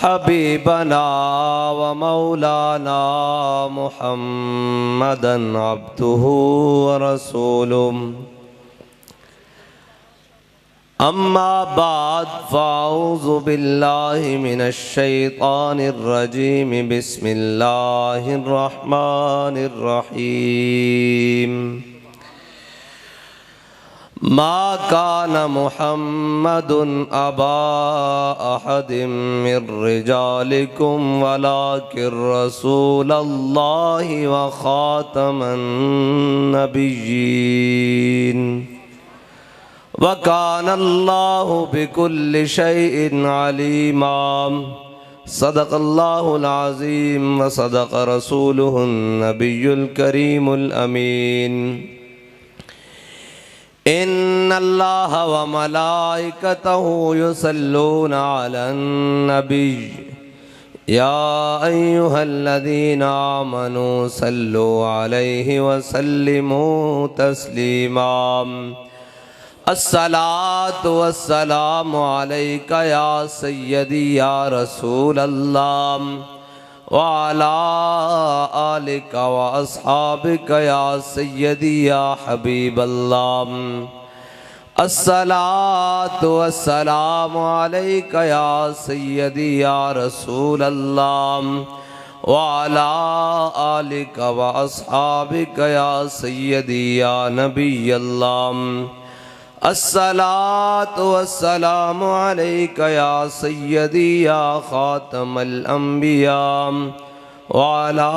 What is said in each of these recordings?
हबीबना व मौलाना मुहम्मदन अब्दुहु व रसूलुहु। अम्मा बाद फ़अऊज़ु बिल्लाहि मिनश शैतानिर रजीम। बिस्मिल्लाहिर रहमानिर रहीम। मा कान मुहम्मदुन अबा अहदिम मिर रिजालिकुम वलाकिर रसूलल्लाहि व खातमन नबिय्यीन व कानल्लाहु बिकुल्लि शैइन अलीमा। सदक़ल्लाहुल अज़ीम व सदक़ रसूलुहुन नबियुल करीमुल अमीन। इन्नल्लाह व मलाइकतहु युसल्लूना अलन नबी या अय्युहल्लज़ीना आमनू सल्लु अलैहि व सल्लिमू तस्लीमा। अस्सलातु वस्सलामु अलैका या सय्यदी या रसूल अल्लाह व अला आलिका व अस्हाबिका या सय्यदी या हबीब अल्लाह। अस्सलातु वस्सलामु अलैका या सय्यदी या रसूल अल्लाह व अला आलिका व अस्हाबिका या सय्यदी या नबी अल्लाह। अस्सलातु वस्सलामु अलैका या सय्यदी या खातमल अंबिया व अला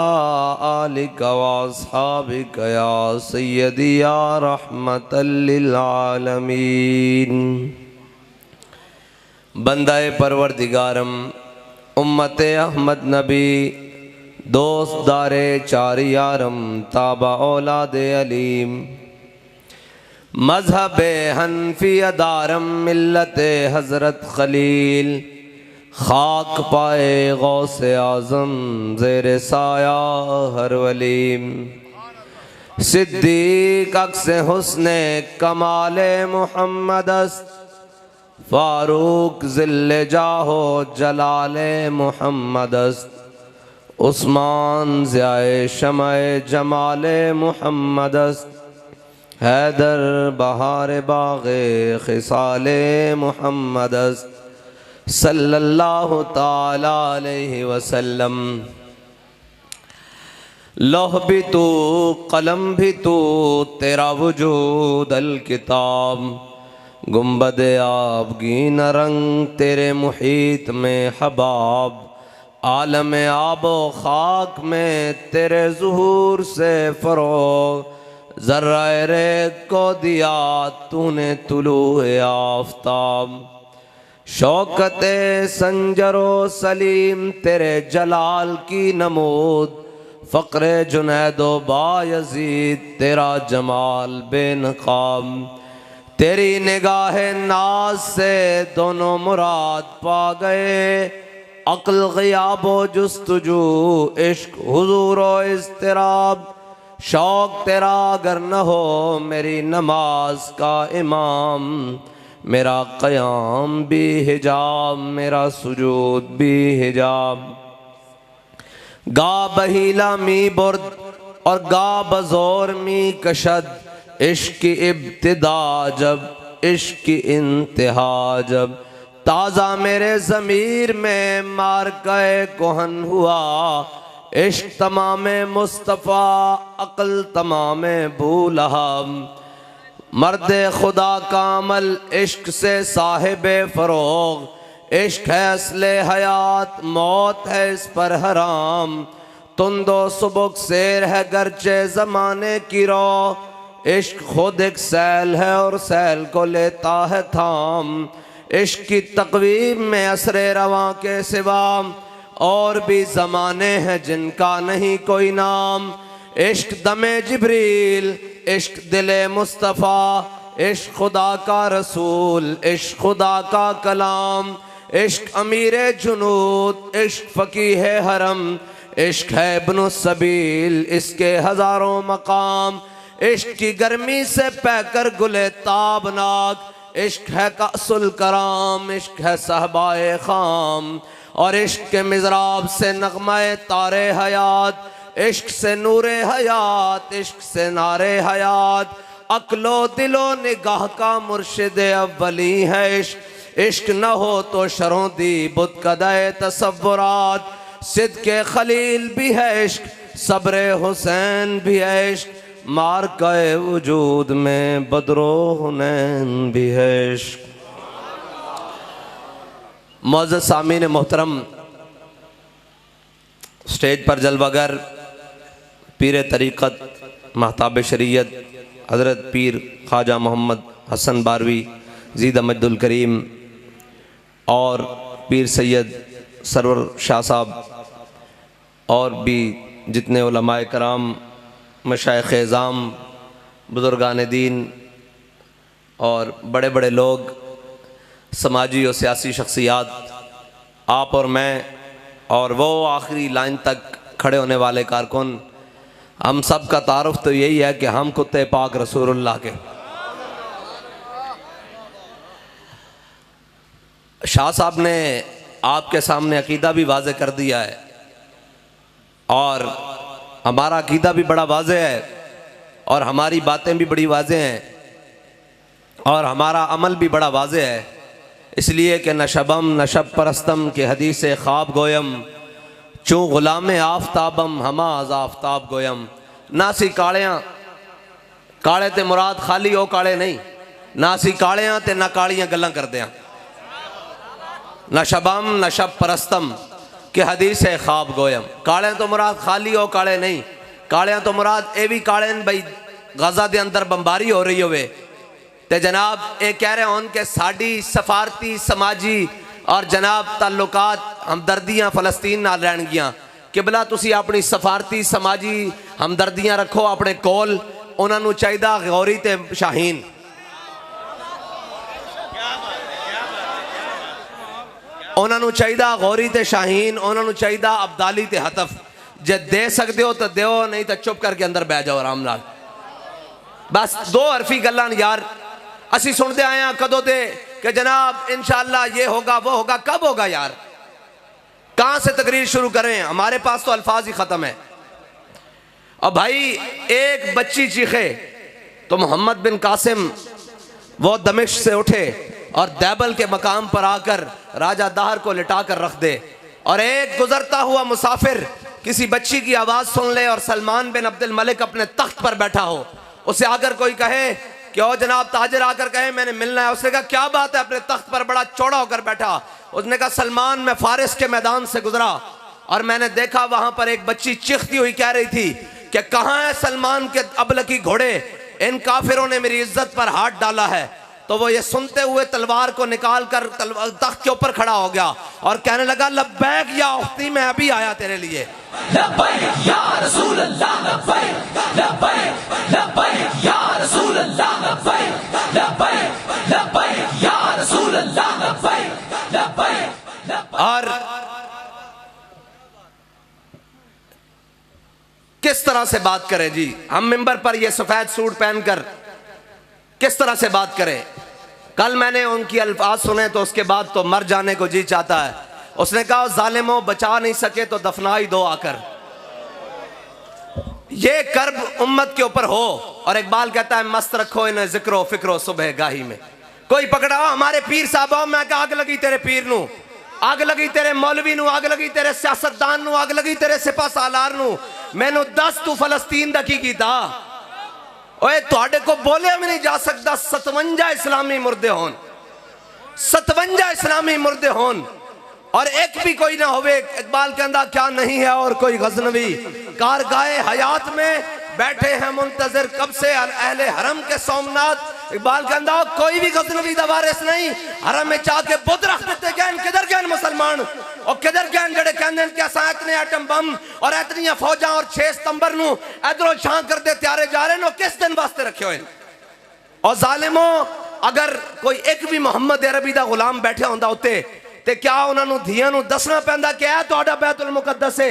आलिका व अस्हाबिका या सय्यदी या रहमतल लिल आलमीन। बंदाए परवरदिगारम उम्मते अहमद नबी दोस्त दारे चार यारम ताबा औलादे अलीम मज़हबे हनफिया दारम मिल्लते हज़रत खलील खाक पाए गौसे आज़म ज़ेरे साया हर वलीम। सिद्दीक अक्से हुस्ने कमाले मुहम्मदस्त फारूक ज़िल्ले जाहो जलाले मुहम्मदस्त। उस्मान ज़ियाए शमाए जमाले मुहम्मदस्त। हैदर बहार बाग़े खिसाले मुहम्मदस्त सल्लल्लाहु ताला अलैहि वसल्लम। लौह भी तू कलम भी तू तेरा वजूद अल किताब। गुंबद आबगीन रंग तेरे मुहीत में हबाब। आलम आबो खाक में तेरे ज़ुहूर से फ़रोग़। ज़र्राए रेत को दिया तूने तुलूए आफ़ताब। शौकते संजरो सलीम तेरे जलाल की नमूद। फ़क़्रे जुनैदो बायज़ीद तेरा जमाल बेनकाब। तेरी निगाहे नाज से दोनों मुराद पा गए। अक़्ल ग़ियाबो जुस्तजू इश्क हुज़ूरो इज़्तिराब। शौक़ तेरा अगर न हो मेरी नमाज का इमाम। मेरा क़याम भी हिजाब मेरा सुजूद भी हिजाब। गा बहीला मी बुर्द और गा बज़ोर मी कशद। इश्क की इब्तिदा जब इश्क की इंतहा जब। ताज़ा मेरे ज़मीर में मारक़े कोहन हुआ। इश्क तमामे मुस्तफ़ा अक़ल तमामे बूलहब। मर्दे खुदा का अमल इश्क से साहिबे फ़रोग़। इश्क है असले हयात मौत है इस पर हराम। तुंदो सुबुक शेर है गरचे ज़माने की रो। इश्क खुद एक सैल है और सैल को लेता है थाम। इश्क की तक़वीम में असरे रवां के सिवा और भी ज़माने हैं जिनका नहीं कोई नाम। इश्क दमे जिब्रील इश्क दिले मुस्तफ़ा। इश्क खुदा का रसूल इश्क खुदा का कलाम। इश्क अमीरे जुनूद इश्क फ़कीह हरम। इश्क है इब्नु सबील इसके हज़ारों मकाम। इश्क की गर्मी से पैकर गुले ताबनाक। इश्क है कासुल कराम, इश्क है सहबाए खाम, और इश्क के मिज़राब से नगमाए तारे हयात, इश्क से नूरे हयात, इश्क से नारे हयात, अक्लो दिलो निगाह का मुर्शिद अव्वली है इश्क। इश्क न हो तो शरों दी बुत कदाए तसव्वुरात, सिद्के खलील भी है इश्क, सब्रे हुसैन भी है इश्क, मार के वजूद में बदरो हुनैन भी है इश्क। मुअज़्ज़ज़ सामीन मोहतरम, स्टेज पर जलवागर पीर तरीक़त महताब शरीयत हज़रत पीर ख्वाजा मोहम्मद हसन बारवी ज़ीदा मजदुल करीम और पीर सैयद सरवर शाह साहब और भी जितने उलमाए कराम, मशाइख़ एज़ाम, बुज़ुर्गान दीन और बड़े बड़े लोग, समाजी और सियासी शख्सियात, आप और मैं और वो आखिरी लाइन तक खड़े होने वाले कारकुन, हम सब का तारुफ तो यही है कि हम कुत्ते पाक रसूलुल्लाह के। शाह साहब ने आपके सामने अकीदा भी वाज़े कर दिया है और हमारा अकीदा भी बड़ा वाज़े है और हमारी बातें भी बड़ी वाज़े हैं और हमारा अमल भी बड़ा वाज़े है, इसलिए कि नशबम नशब परस्तम के हदीस ख्वाब गोयम, चूँ गुलाम आफ्ताबम हमा अज़ आफ्ताब गोयम। ना सी कालियाँ काले ते मुराद खाली ओ काले नहीं, ना सी कालियाँ ते ना कालियाँ गल्लां करदे हैं। नशबम नशब परस्तम कि हदीस है ख्वाब गोयम, काले तो मुराद खाली हो काले नहीं, काले तो मुराद ये भी काले भाई गजा के अंदर बमबारी हो रही होवे ते जनाब ये कह रहे हों कि साड़ी सफारती समाजी और जनाब ताल्लुकात हमदर्दियाँ फ़लस्तीन नाल रहणगियां। किबला तुसी अपनी सफारती समाजी हमदर्दियाँ रखो अपने कोल, उन्होंने चाहिदा गौरी ते शाहीन, उन्होंने चाहिदा गौरी ते शाहीन, उन्होंने चाहिदा अब्दाली ते हतफ। जे दे सकते हो तो दो, नहीं तो चुप करके अंदर बह जाओ आराम नाल। बस दो हरफी गल्लां यार असी सुनते आए हैं कदों ते कि जनाब इंशाअल्लाह ये होगा वो होगा, कब होगा यार? कहाँ से तकरीर शुरू करें? हमारे पास तो अल्फाज ही ख़त्म है। अब भाई एक बच्ची चीखे तो मोहम्मद बिन कासिम वो दमिश्क से उठे और दैबल के मकाम पर आकर राजा दाहर को लिटा कर रख दे, और एक गुजरता हुआ मुसाफिर किसी बच्ची की आवाज़ सुन ले और सलमान बिन अब्दुल मलिक अपने तख्त पर बैठा हो, उसे आकर कोई कहे कि ओ जनाब ताजिर आकर कहे मैंने मिलना है। उसने कहा क्या बात है, अपने तख्त पर बड़ा चौड़ा होकर बैठा। उसने कहा सलमान मैं फारिस के मैदान से गुजरा और मैंने देखा वहां पर एक बच्ची चीखती हुई कह रही थी कि कहाँ है सलमान के अबलकी घोड़े, इन काफिरों ने मेरी इज्जत पर हाथ डाला है। तो वो ये सुनते हुए तलवार को निकाल कर तख्त के ऊपर खड़ा हो गया और कहने लगा लब्बैक या उख्ती, मैं अभी आया तेरे लिए। लब्बैक या रसूल अल्लाह, लब्बैक लब्बैक लब्बैक या रसूल अल्लाह, लब्बैक लब्बैक लब्बैक या रसूल अल्लाह, लब्बैक लब्बैक। और किस तरह से बात करें जी हम मिंबर पर ये सफेद सूट पहनकर, किस तरह से बात करें? कल मैंने उनकी अल्फाज सुने तो उसके बाद तो मर जाने को जी चाहता है। उसने कहा जालिमों बचा नहीं सके तो दफना ही दो आकर। ये कर्ब उम्मत के ऊपर हो, और इकबाल कहता है मस्त रखो इन्हें जिक्रो फिक्रो सुबह गाही में। कोई पकड़ा हमारे पीर साहब, मैं कहा आग लगी तेरे पीर नू, आग लगी तेरे मौलवी नू, आग लगी तेरे सियासतदान नू, आग लगी तेरे सिपा सालार नू। मैनू दस तू फलस्तीन दा की कीता? ओए तुहाडे को बोलिया भी नहीं जा सकता 57 इस्लामी मुर्दे होन, 57 इस्लामी मुर्दे होन और एक भी कोई ना होवे। इकबाल कहता क्या नहीं है और कोई गजनवी, कारगाहे हयात में बैठे हैं मुंतजर कब से अहले हरम के सोमनाथ। इकबाल कहता कोई भी गजनवी दा वारिस नहीं, हरम में चाके बुत रख देते गए। किधर गए मुसलमान और किधर गए जड़े कहते हैं कि असा इतने एटम बम और इतनी फौजा और 6 सितंबर नू इधरों छां करते त्यारे जा रहे हैं, किस दिन वास्ते रखे हुए। और जालिमों अगर कोई एक भी मुहम्मद अरबी दा गुलाम बैठा होंदा उत्ते ते क्या उन्होंने धियां नू दसना पैंदा कि ऐ तुहाडा बैतुल मुकद्दस है,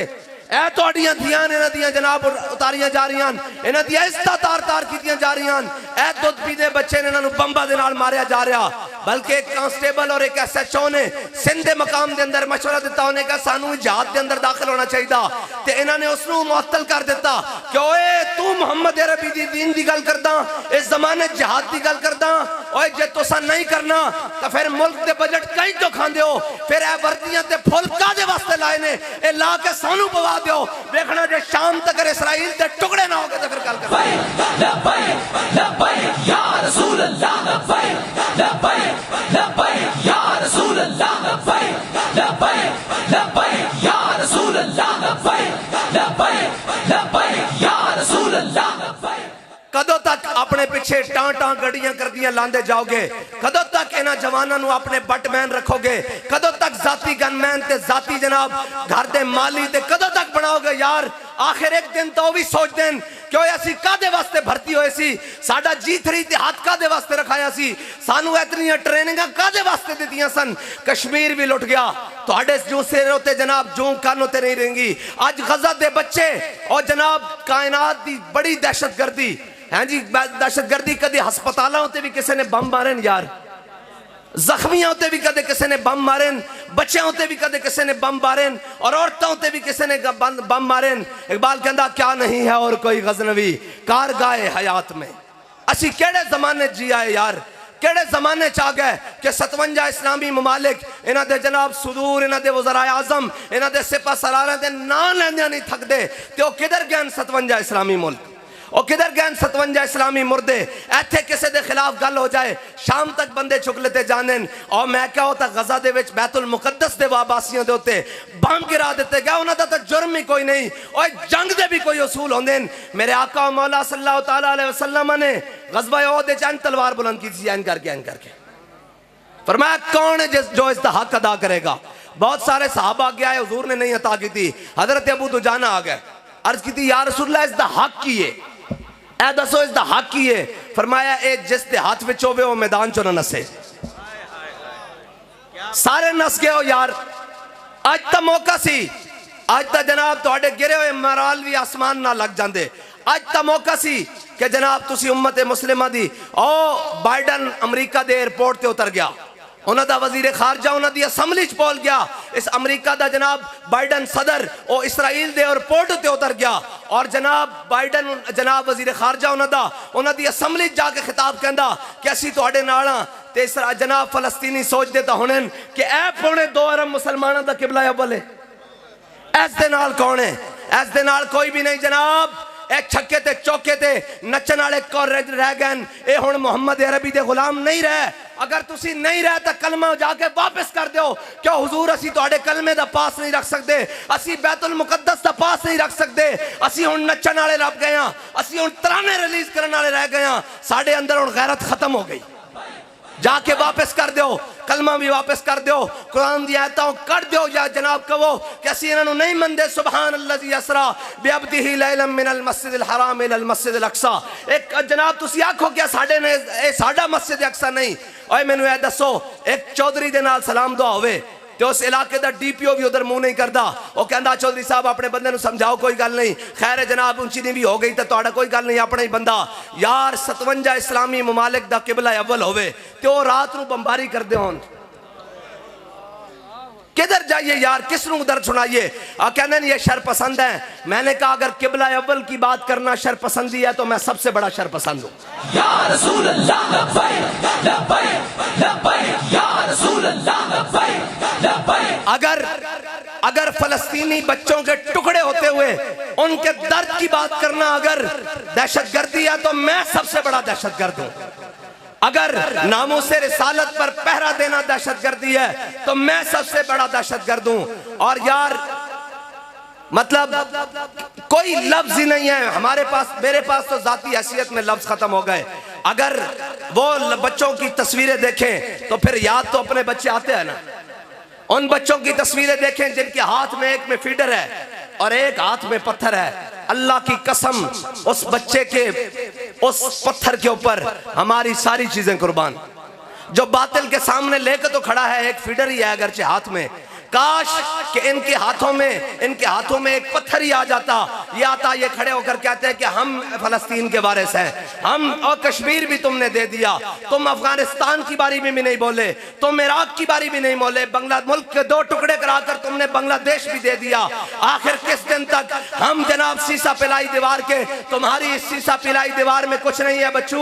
ए तोड़ियां धियां इन्हां दियां जनाब उतारियां जा रही, इन्हां दियां इज्जतां तार तार कीतियां जा रही। ए दुध पीते बच्चे ने इन्हां नूं बंबां दे नाल मारिया जा रहा। बल्कि एक कांस्टेबल और एक SHO ने सिंध दे मकाम दे अंदर मशवरा दिता, उन्हें कहा सानू जहाद दे अंदर दाखिल होना चाहिए। ते इन्हां ने उसनूं मुअत्तल कर दिता कि ओए तू मुहम्मद अरबी दी दीन दी गल करदा, इस जमाने जहाद दी गल करदा। ओए जे तुसा नहीं करना तो फिर मुल्क दे बजट कहीं तो खांदे हो, फिर ए वर्दियां ते फुल कादे वास्ते लाए ने, ए ला के सानू पवा दियो। देखना जे शाम तक इसराइल दे टुकड़े ना हो गए तो फिर गल कर। या रसूल अल्लाह या रसूल अल्लाह या रसूल अल्लाह। कदों तक अपने पिछे टां टां गड्डियां करदियां लांदे जाओगे? कदों तक इन्हां जवानां नूं अपने बटमैन रखोगे? कदों तक जाती गनमैन ते जाती जनाब घर दे माली ते कदों तक बनाओगे यार? आखिर एक दिन तो भी सोच देन क्यों असी कादे वास्ते भर्ती होए सी, साडा G3 इतिहाद कादे वास्ते रखाया सी, सानू इतनी ट्रेनिंग कादे वास्ते दित्तियां सन। कश्मीर भी लुट गया, तुहाडे जूं सिर उत्ते जनाब जूं कान उत्ते नहीं रहेंगी। अज गजा दे बच्चे और जनाब कायनात दी बड़ी दहशतगर्दी है जी, दहशतगर्दी कदे हस्पतालों उत्ते भी किसी ने बम मारे यार, जख्मियों उत्ते भी कदे किसी ने बम मारे, बच्चों उत्ते भी कदे किसी ने बम मारे, और औरतों उत्ते भी किसी ने बम मारे। इकबाल कहता क्या नहीं है और कोई गजनवी कार गाए हयात में। असी केड़े जमाने जी आए यार, केड़े जमाने च आ गए कि 57 इस्लामी ममालिक इन्हां दे जनाब सुदूर, इन्हां दे वज़राए आज़म, इन्हां दे सिपा सलारां दे नां लैंदियां नहीं थकदे। ते ओ किधर गए 57 इस्लामी मुल्क, और किधर गए 57 इस्लामी मुर्दे? इत्थे किसी के खिलाफ गल हो जाए शाम तक बंदे चुक लेते जाने। और मैं क्या होता गजा दे विच बैतुल मुकद्दस दे वाबासियों दे उत्ते बम गिरा दिते गए, उन्हां दा तां जुर्म ही कोई नहीं। और जंग दे भी कोई उसूल होंदे न। मेरे आका मौला सल्लल्लाहु तआला अलैहि वसल्लम ने गज़वा ओहद च तलवार बुलंद की थी, ऐन करके फरमाया कौन है जो इसका हक अदा करेगा? बहुत सारे सहाबा आगे आए, हुजूर ने नहीं अता की थी। हजरत अबू दुजाना आ गए, अर्ज की थी या रसूलल्लाह इसका हक की है, ए दसो इसका हक की है? फरमाया ए जिस दे हाथ विच होवे वो मैदान चो ना नसे। सारे नस गए हो यार, अज तो मौका सी, अज तो जनाब तुहाडे गिरे हुए मराल भी आसमान ना लग जाते। अज तो मौका सी कि जनाब तुसी उम्मत मुस्लिमा दी। ओ बाइडन अमरीका दे एयरपोर्ट ते उतर गया, उन्हां दा वजीर खारजा उन्हां दी असैम्बली च पहुंच गया। इस अमरीका दा जनाब बाइडन सदर ओ इसराइल दे एयरपोर्ट ते उतर गया, और जनाब बाइडन जनाब वजीर खारजा उन्हां दी असैम्बली जाके खिताब कहंदा कि असीं तुहाडे नाल हां। ते जनाब फलस्तीनी सोचदे तां हुण कि ए पौने 2 अरब मुसलमानां दा किबला अव्वल है, इस दे नाल कौन है? इस दे नाल कोई भी नहीं जनाब। ए छक्के ते चौके ते नचन वाले कौन रह गए? ए हुण मुहम्मद अरबी दे गुलाम नहीं रहे। अगर तुसी नहीं रहे तो कलमा जाके वापस कर दो। क्यों हुजूर असी तुहाडे कलमे दा पास नहीं रख सकते, असी बैतुल मुकद्दस दा पास नहीं रख सकते। असी हुण नचन वाले रह गए हां, असी हुण तराने रिलीज करने वाले रह गए हां। साडे अंदर हुण गैरत खत्म हो गई। जाके वापस कर दो, कलमा भी वापस कर दो, कुरान दी आयतां कर दो, या जनाब कहो कि असी इन्हां नूं नहीं मनदे। सुभान अल्लज़ी असरा बिअब्दिही लैलन मिनल मस्जिदिल हराम इलल मस्जिदिल अक्सा। एक जनाब तुसी आखो कि साडे ने ए साडा मस्जिद अक्सा नहीं। ओए मैनू ए दसो, एक चौधरी दे नाल सलाम दुआ होवे ते उस इलाके का DPO भी उधर मुंह नहीं करता, वो कहता चौधरी साहब अपने बंदे नूं समझाओ कोई गल नहीं, खैर जनाब ऊंची नहीं भी हो गई तो तुहाडा कोई गल नहीं, अपना ही बंदा। यार 57 इस्लामी ममालिक दा किबला अव्वल होवे ते वो रात नूं बमबारी करदे होण, किधर जाइए यार? किस नूं दर्द सुनाइए? कहते ये शर पसंद है। मैंने कहा अगर किबला अव्वल की बात करना शर पसंदी है तो मैं सबसे बड़ा शर पसंद हूं। या रसूल अल्लाह लब्बैक लब्बैक लब्बैक या रसूल अल्लाह लब्बैक लब्बैक। अगर फलस्तीनी बच्चों के टुकड़े होते हुए उनके दर्द की बात करना अगर दहशतगर्दी है तो मैं सबसे बड़ा दहशतगर्द हूं। अगर नामूसे रिसालत पर पहरा देना दहशतगर्दी है तो मैं सबसे बड़ा दहशतगर्द हूं। और यार मतलब कोई लफ्ज ही नहीं है हमारे पास, मेरे पास तो जाती हैसियत में लफ्ज खत्म हो गए। अगर वो बच्चों की तस्वीरें देखें तो फिर याद तो अपने बच्चे आते हैं ना। उन बच्चों की तस्वीरें देखें जिनके हाथ में एक में फीडर है और एक हाथ में पत्थर है। अल्लाह की कसम उस बच्चे के उस पत्थर के ऊपर हमारी सारी चीजें कुर्बान। जो बातिल के सामने लेकर तो खड़ा है, एक फीडर ही है अगरचे हाथ में, काश कि इनके हाथों में एक पत्थर ही आ जाता, ये आता, ये खड़े होकर कहते हैं कि हम फलस्तीन के वारिस हैं, हम, और कश्मीर भी तुमने दे दिया, तुम अफगानिस्तान की बारी में भी नहीं बोले, तुम इराक की बारी भी नहीं बोले, मुल्क के 2 टुकड़े कराकर तुमने बांग्लादेश भी दे दिया। आखिर किस दिन तक हम जनाब शीशा पिलाई दीवार के? तुम्हारी इस शीशा पिलाई दीवार में कुछ नहीं है बच्चू।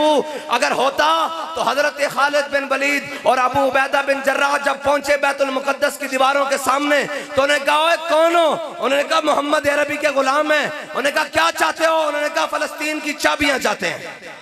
अगर होता तो हजरत खालिद बिन वलीद और अबू उबैदा बिन जर्राह जब पहुंचे बैतुल मुकद्दस की दीवारों के सामने तो उन्होंने कहा कौन हो? उन्होंने कहा मोहम्मद अरबी के गुलाम है। उन्होंने कहा क्या चाहते हो? उन्होंने कहा फलस्तीन की चाबियां चाहते हैं।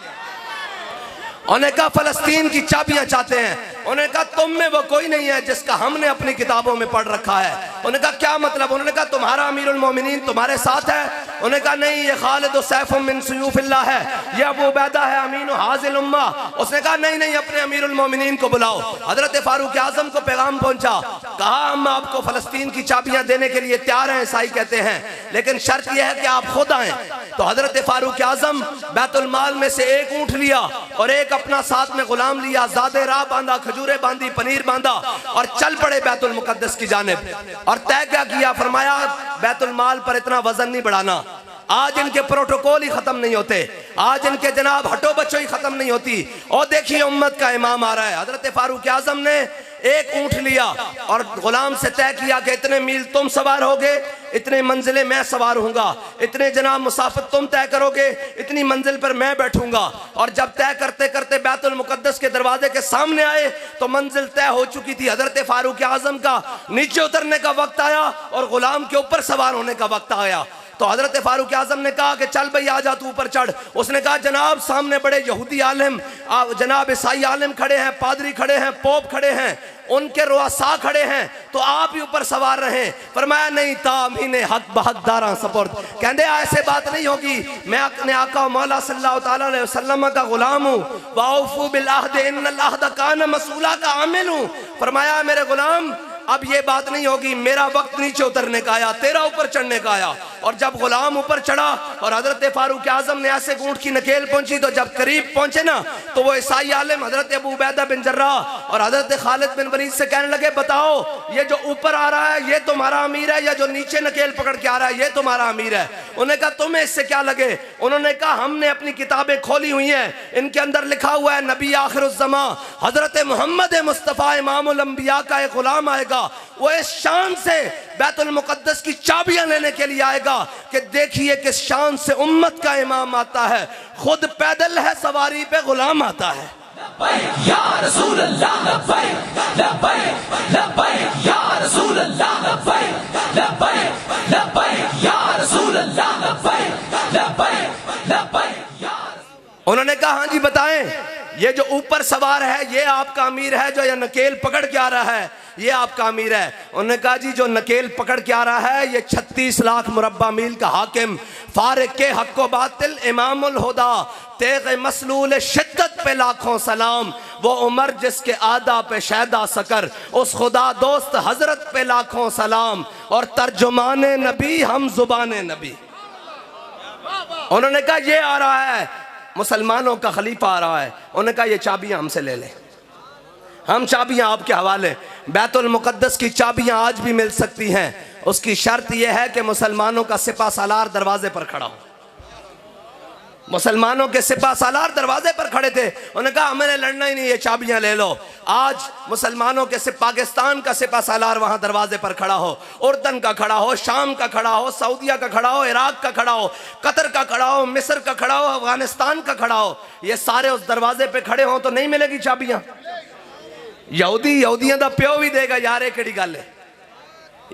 उन्होंने कहा फलस्तीन की चाबियां चाहते हैं। उन्होंने कहा तुम में वो कोई नहीं है जिसका हमने अपनी किताबों में पढ़ रखा है। उन्होंने कहा क्या मतलब? उन्होंने कहा तुम्हारा अमीरुल मोमिनीन तुम्हारे साथ है? उन्होंने कहा नहीं, ये खालिद सैफुम मिन सुयूफिल्लाह है, ये अबू उबैदा है अमीन हाजिल उम्मा। उसने कहा नहीं नहीं, अपने अमीरुल मोमिनीन को बुलाओ। हजरत फारूक आजम को पैगाम पहुंचा, कहा हम आपको फलस्तीन की चाबियां देने के लिए तैयार हैं, ईसाई कहते हैं, लेकिन शर्त यह है कि आप खुद आए। तो हजरत फारूक आजम बैतुल माल में से एक ऊंट लिया और एक अपना साथ में गुलाम लिया, ज़ादे राह बांधा, खजूरें बांधी, पनीर बांधा और चल पड़े बैतुल मुकद्दस की जानिब। और तय क्या किया? फरमाया बैतुल माल पर इतना वजन नहीं बढ़ाना, आज इनके प्रोटोकॉल ही खत्म नहीं होते, आज इनके जनाब हटो बच्चों ही खत्म नहीं होती। और देखिए उम्मत का इमाम आ रहा है। हजरत फारूक आजम ने एक ऊंट लिया और गुलाम से तय किया कि इतने मील तुम सवार होगे, इतने मंजिलें मैं सवार होऊंगा, इतने जनाब मुसाफिर तुम तय करोगे, इतनी मंजिल पर मैं बैठूंगा। और जब तय करते करते बैतुल मुकद्दस के दरवाजे के सामने आए तो मंजिल तय हो चुकी थी। हजरत फारूक आजम का नीचे उतरने का वक्त आया और गुलाम के ऊपर सवार होने का वक्त आया। तो हजरत फारूक आजम ने कहा कि चल भाई आ जा, तू ऊपर चढ़। उसने कहा जनाब सामने बड़े यहूदी आलिम, जनाब ईसाई आलिम खड़े हैं, पादरी खड़े हैं, पोप खड़े हैं, उनके रुआसा खड़े हैं, तो आप ही ऊपर सवार रहें। फरमाया नहीं, तामीने हक बहकदारा सपुर्द, कहते ऐसे बात नहीं होगी, मैं अपने आका मौला सल्लल्लाहु ताला अलैहि वसल्लम का गुलाम हूँ। वाउफू बिल अहद इन्नल अहद कान मसूला का आमिल हूँ। फरमाया मेरे गुलाम अब ये बात नहीं होगी, मेरा वक्त नीचे उतरने का आया, तेरा ऊपर चढ़ने का आया। और जब गुलाम ऊपर चढ़ा और हजरत फारूक आजम ने ऐसे ऊंट की नकेल पहुंची तो जब करीब पहुंचे ना तो वो ईसाई आलिम हजरत अबू उबैदा बिन जर्राह और हजरत खालिद बिन वलीद से कहने लगे बताओ ये जो ऊपर आ रहा है ये तुम्हारा अमीर है या जो नीचे नकेल पकड़ के आ रहा है ये तुम्हारा अमीर है? उन्होंने कहा तुम्हें इससे क्या लगे? उन्होंने कहा हमने अपनी किताबें खोली हुई हैं, इनके अंदर लिखा हुआ है नबी आखिरुज़्ज़मा हजरत मोहम्मद मुस्तफ़ा इमामुल अंबिया का एक गुलाम आएगा, वो इस शान से बैतुल मुकद्दस की चाबियां लेने के लिए आएगा कि देखिए किस शान से उम्मत का इमाम आता है, खुद पैदल है, सवारी पे गुलाम आता है। या रसूल अल्लाह लब्बैक लब्बैक लब्बैक या रसूल अल्लाह लब्बैक लब्बैक लब्बैक या रसूल अल्लाह लब्बैक लब्बैक लब्बैक या। उन्होंने कहा हाँ जी बताएं, ये जो ऊपर सवार है ये आपका अमीर है, जो ये नकेल पकड़ के आ रहा है ये आपका अमीर है? उन्होंने कहा जी जो नकेल पकड़ के आ रहा है ये 36 लाख मुरब्बा मील का हाकिम, फारिक के हक व बातिल इमामुल हुदा, तेग मसलूल शिद्दत पे लाखों सलाम, वो उमर जिसके आदा पे शैदा सकर, उस खुदा दोस्त हजरत पे लाखों सलाम, और तर्जुमाने नबी हम जुबाने नबी। उन्होंने कहा ये आ रहा है, मुसलमानों का खलीफा आ रहा है। उन्होंने कहा ये चाबियां हमसे ले लें, हम चाबियां आपके हवाले। बैतुल मुकद्दस की चाबियां आज भी मिल सकती हैं, उसकी शर्त यह है कि मुसलमानों का सिपा सालार दरवाजे पर खड़ा हो। मुसलमानों के सिपा सालार दरवाजे पर खड़े थे, उन्होंने कहा हमें लड़ना ही नहीं, ये चाबियां ले लो। आज मुसलमानों के पाकिस्तान का सिपा सालार वहां दरवाजे पर खड़ा हो, उर्दन का खड़ा हो, शाम का खड़ा हो, सऊदिया का खड़ा हो, इराक का खड़ा हो, कतर का खड़ा हो, मिस्र का खड़ा हो, अफगानिस्तान का खड़ा हो, ये सारे उस दरवाजे पे खड़े हो तो नहीं मिलेगी चाबियां। यहूदियों का प्यो भी देगा यार, ये केड़ी गल है?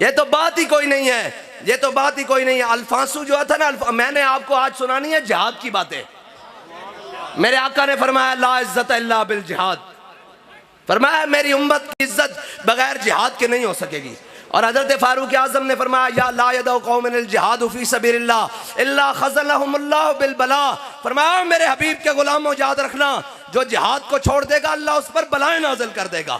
ये तो बात ही कोई नहीं है, ये तो बात ही कोई नहीं है। अल्फांसू जो था ना, मैंने आपको आज सुनानी है जिहाद की बातें। मेरे आका ने फरमाया ला इज्जत इल्ला बिल जिहाद, फरमाया मेरी उम्मत की इज्जत बगैर जिहाद के नहीं हो सकेगी। और हजरत फारूक आजम ने फरमाया या ला यदउ कौमिन जिहाद फी सबीलिल्लाह इल्ला खज़लहुमुल्लाह बिल बला, फरमाया मेरे हबीब के गुलामों याद रखना जो जिहाद को छोड़ देगा अल्लाह उस पर बलाएं नाजिल कर देगा।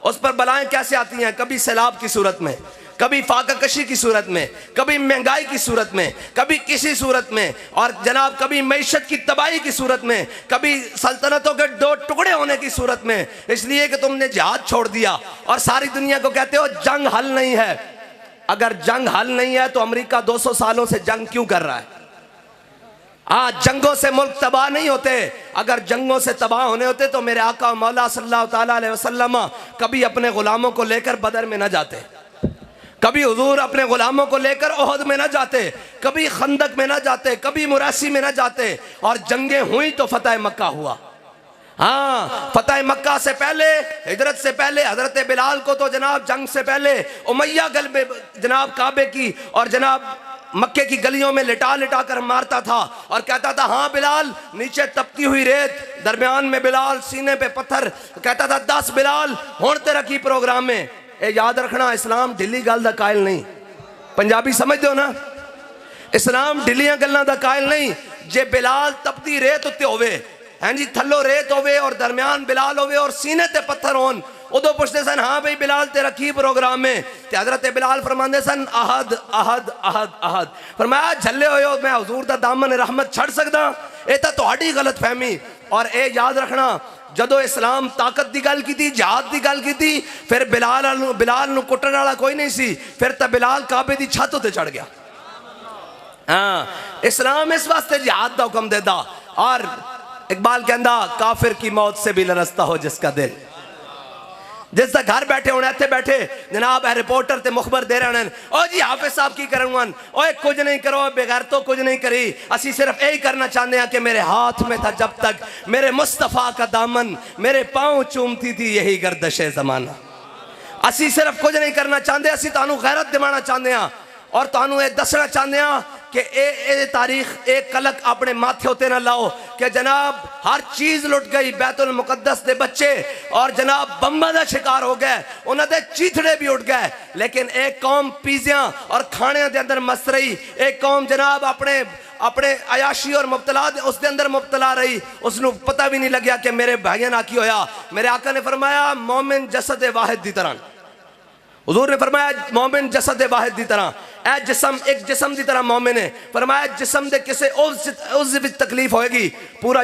उस पर बलाएं कैसे आती हैं? कभी सैलाब की सूरत में, कभी फाकाकशी की सूरत में, कभी महंगाई की सूरत में, कभी किसी सूरत में, और जनाब कभी मैशत की तबाही की सूरत में, कभी सल्तनतों के दो टुकड़े होने की सूरत में, इसलिए कि तुमने जिहाद छोड़ दिया और सारी दुनिया को कहते हो जंग हल नहीं है। अगर जंग हल नहीं है तो अमेरिका 200 सालों से जंग क्यों कर रहा है? जंगों से मुल्क तबाह नहीं होते। अगर जंगों से तबाह होने होते तो मेरे आका मौला सल्लल्लाहु ताला अलैहि वसल्लम कभी अपने गुलामों को लेकर बदर में न जाते, कभी हुजूर अपने गुलामों को लेकर ओहद में न जाते, कभी खंदक में न जाते, कभी मुरासी में न जाते, और जंगें हुई तो फतह मक्का हुआ। फतह मक्का से पहले, हिजरत से पहले हजरत बिलाल को तो जनाब जंग से पहले उमैया गलबे जनाब काबे की और जनाब मक्के की गलियों में लिटा लिटा कर मारता था और कहता था हाँ बिलाल, नीचे तपती हुई रेत, दरमियान में बिलाल, सीने पे पत्थर, कहता था 10 बिलाल हुण तेरा की प्रोग्राम में। ए याद रखना, इस्लाम ढिली गल दा कायल नहीं। पंजाबी समझ दो ना, इस्लाम ढिलियां गल्लां दा कायल नहीं। जे बिलाल तपती रेत उत्ते होवे, हैं जी, थल्लो रेत होवे और दरमियान बिलाल होवे और सीने ते पत्थर होन, उदो पुछते सन हाँ भाई बिलाल तेरा की प्रोग्राम है? ते हजरत बिलाल फरमांदे सन अहद अहद अहद अहद। फरमाया झल्ले होए हो, मैं हुजूर दा दामन रहमत छड़ सकदा? ये तो तुहाडी गलत फहमी। और ए याद रखना, जदों इस्लाम ताकत की गल की, जहाद की गल की, फिर बिलाल नूं कुट्टण वाला कोई नहीं सी, फिर तो बिलाल काबे की छत उत्ते चढ़ गया। इस्लाम इस वास्ते जहाद का हुक्म देता। और इकबाल कहंदा काफिर की मौत से भी लरसता हो जिसका दिल। जिस दा घर बैठे होने, इत्थे बैठे जनाब रिपोर्टर ते मुखबर दे रहे हैं, ओ जी हाफिज साहब की करन, ओए कुछ नहीं करो, बेगैर तो कुछ नहीं करी, असी सिर्फ यही करना चाहते हैं कि मेरे हाथ में था जब तक मेरे मुस्तफ़ा का दामन, मेरे पाँव चूमती थी यही गर्दशे जमाना। असी सिर्फ कुछ नहीं करना चाहते, असी तुहानू गैरत दिवाना चाहते हैं और तुहानू ये दसना चाहते हैं कि ए तारीख एक कलक अपने माथे होते ना लाओ कि जनाब हर चीज लुट गई, बैतुल मुकद्दस दे बच्चे और जनाब बम्बा का शिकार हो गए, उन्होंने चीथड़े भी उठ गए, लेकिन एक कौम पिज़्ज़ा और खाने के अंदर मस्त रही। एक कौम जनाब अपने अयाशी और मुब्तला उसके अंदर मुब्तला रही, उसनों पता भी नहीं लग्या कि मेरे भाइयों ना की होया। मेरे आका ने फरमाया मोमिन जसद वाहिद की तरह, हुजूर ने फरमाया मोमिन जसद वाहिद की तरह, ए जिस्म एक जिस्म की तरह मोमिन है। फरमाया जिस्म दे किसे उस तकलीफ होएगी, पूरा